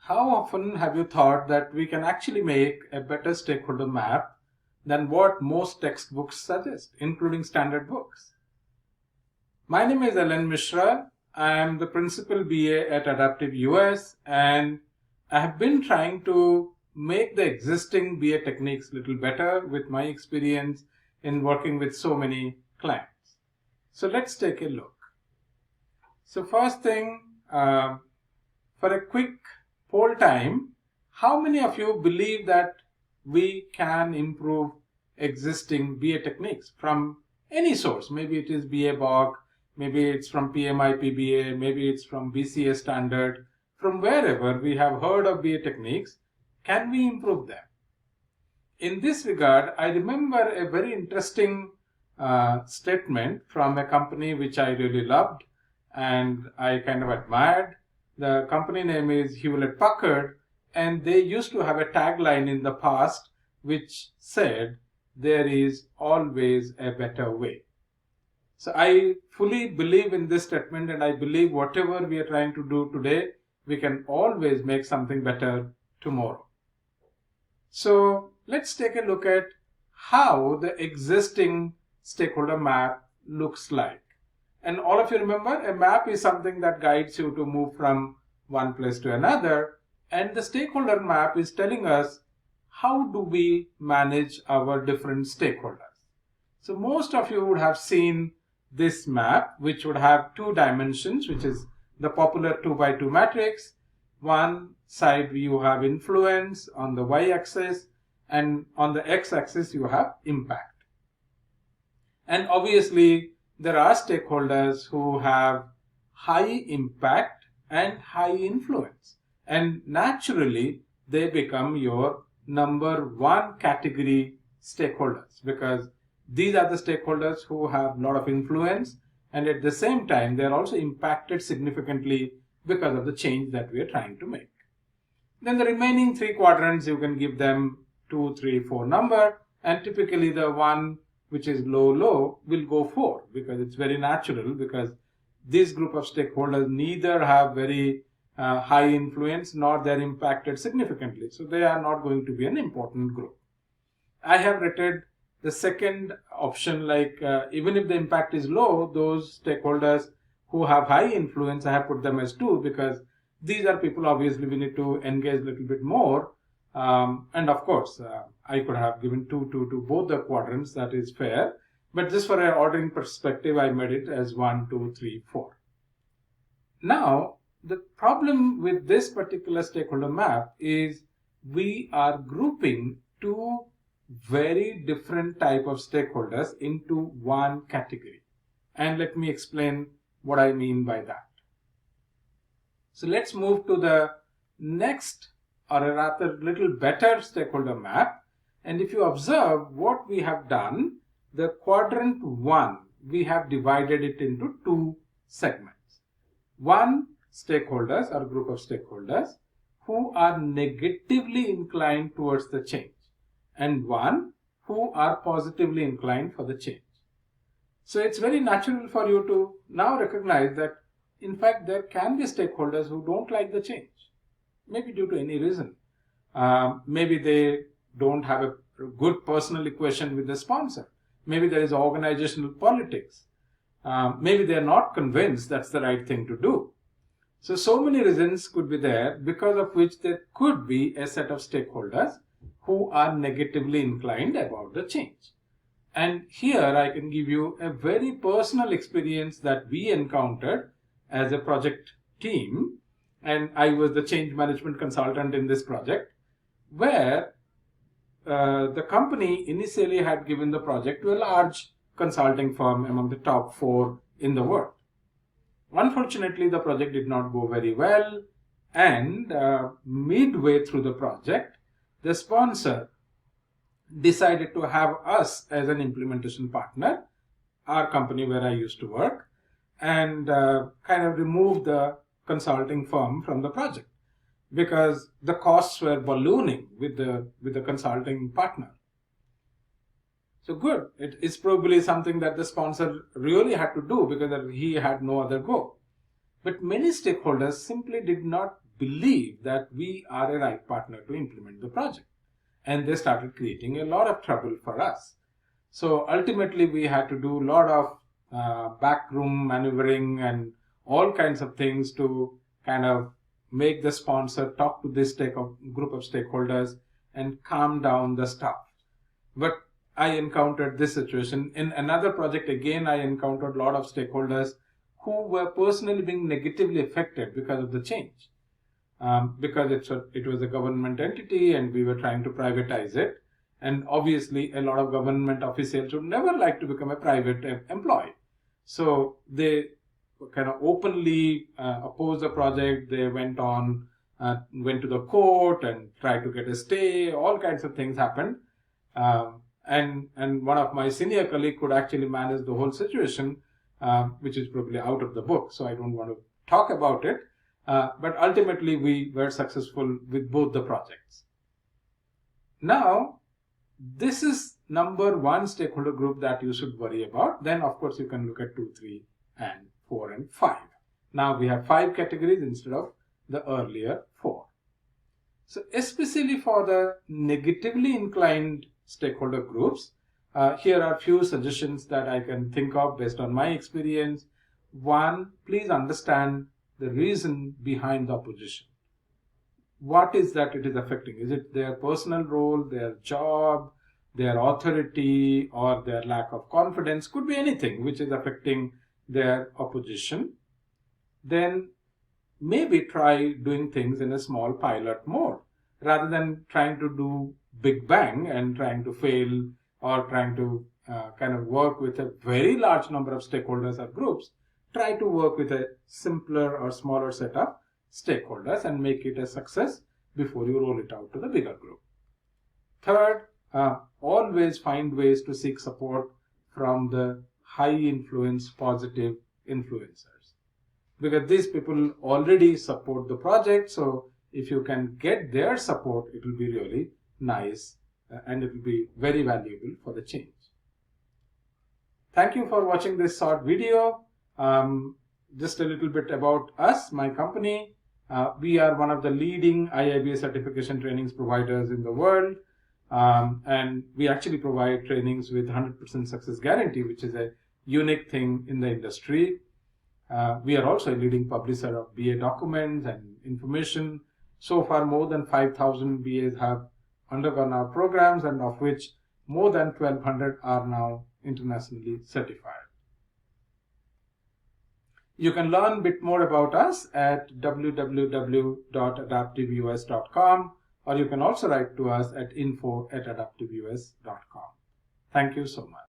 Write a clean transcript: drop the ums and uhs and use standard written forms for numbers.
How often have you thought that we can actually make a better stakeholder map than what most textbooks suggest, including standard books? My name is Alan Mishra. I am the principal BA at Adaptiveus, and I have been trying to make the existing BA techniques a little better with my experience in working with so many clients. So let's take a look. So first thing, for a quick poll time, how many of you believe that we can improve existing BA techniques from any source? Maybe it is BA BOK, maybe it's from PMI PBA, maybe it's from BCA standard. From wherever we have heard of BA techniques, can we improve them? In this regard, I remember a very interesting statement from a company which I really loved and I kind of admired. The company name is Hewlett-Packard, and they used to have a tagline in the past which said, "There is always a better way." So I fully believe in this statement, and I believe whatever we are trying to do today, we can always make something better tomorrow. So let's take a look at how the existing stakeholder map looks like. And all of you remember, a map is something that guides you to move from one place to another. And the stakeholder map is telling us how do we manage our different stakeholders. So most of you would have seen this map, which would have two dimensions, which is the popular 2x2 matrix. One side you have influence on the y-axis, and on the x-axis you have impact. And obviously, there are stakeholders who have high impact and high influence, and naturally they become your number one category stakeholders, because these are the stakeholders who have a lot of influence, and at the same time they are also impacted significantly because of the change that we are trying to make. Then the remaining three quadrants, you can give them 2, 3, 4 number, and typically the one which is low will go 4, because it's very natural, because this group of stakeholders neither have very high influence nor they're impacted significantly. So they are not going to be an important group. I have rated the second option, like even if the impact is low, those stakeholders who have high influence, I have put them as 2, because these are people obviously we need to engage a little bit more. And of course, I could have given 2 to both the quadrants, that is fair. But just for an ordering perspective, I made it as 1, 2, 3, 4. Now, the problem with this particular stakeholder map is we are grouping two very different type of stakeholders into one category. And let me explain what I mean by that. So let's move to the next, or a rather little better stakeholder map. And if you observe what we have done, the quadrant 1, we have divided it into 2 segments. One, stakeholders or group of stakeholders who are negatively inclined towards the change, and one who are positively inclined for the change. So it's very natural for you to now recognize that in fact there can be stakeholders who don't like the change, maybe due to any reason. Maybe they don't have a good personal equation with the sponsor. Maybe there is organizational politics. Maybe they are not convinced that's the right thing to do. So many reasons could be there, because of which there could be a set of stakeholders who are negatively inclined about the change. And here I can give you a very personal experience that we encountered as a project team, and I was the change management consultant in this project, where the company initially had given the project to a large consulting firm among the top 4 in the world. Unfortunately, the project did not go very well, and midway through the project, the sponsor decided to have us as an implementation partner, our company where I used to work, and kind of remove the consulting firm from the project, because the costs were ballooning with the consulting partner. So good, it is probably something that the sponsor really had to do because he had no other go. But many stakeholders simply did not believe that we are a right partner to implement the project. And they started creating a lot of trouble for us. So ultimately, we had to do a lot of backroom maneuvering and all kinds of things to kind of make the sponsor talk to this group of stakeholders and calm down the stuff. But I encountered this situation. In another project, again, I encountered a lot of stakeholders who were personally being negatively affected because of the change. Because it was a government entity and we were trying to privatize it. And obviously, a lot of government officials would never like to become a private employee. So they kind of openly opposed the project. They went to the court and tried to get a stay. All kinds of things happened. And one of my senior colleagues could actually manage the whole situation, which is probably out of the book. So I don't want to talk about it. But ultimately, we were successful with both the projects. Now, this is number one stakeholder group that you should worry about. Then, of course, you can look at 2, 3, and 4, and 5. Now, we have 5 categories instead of the earlier 4. So, especially for the negatively inclined stakeholder groups, here are a few suggestions that I can think of based on my experience. 1, please understand the reason behind the opposition. What is that it is affecting? Is it their personal role, their job, their authority, or their lack of confidence? Could be anything which is affecting their opposition. Then maybe try doing things in a small pilot mode rather than trying to do big bang and trying to fail or trying to kind of work with a very large number of stakeholders or groups. Try to work with a simpler or smaller set of stakeholders and make it a success before you roll it out to the bigger group. Third, always find ways to seek support from the high influence, positive influencers. Because these people already support the project, so if you can get their support, it will be really nice and it will be very valuable for the change. Thank you for watching this short video. Just a little bit about us, my company. We are one of the leading IIBA certification trainings providers in the world. And we actually provide trainings with 100% success guarantee, which is a unique thing in the industry. We are also a leading publisher of BA documents and information. So far, more than 5,000 BAs have undergone our programs, and of which more than 1,200 are now internationally certified. You can learn a bit more about us at www.adaptiveus.com, or you can also write to us at info@adaptiveus.com. Thank you so much.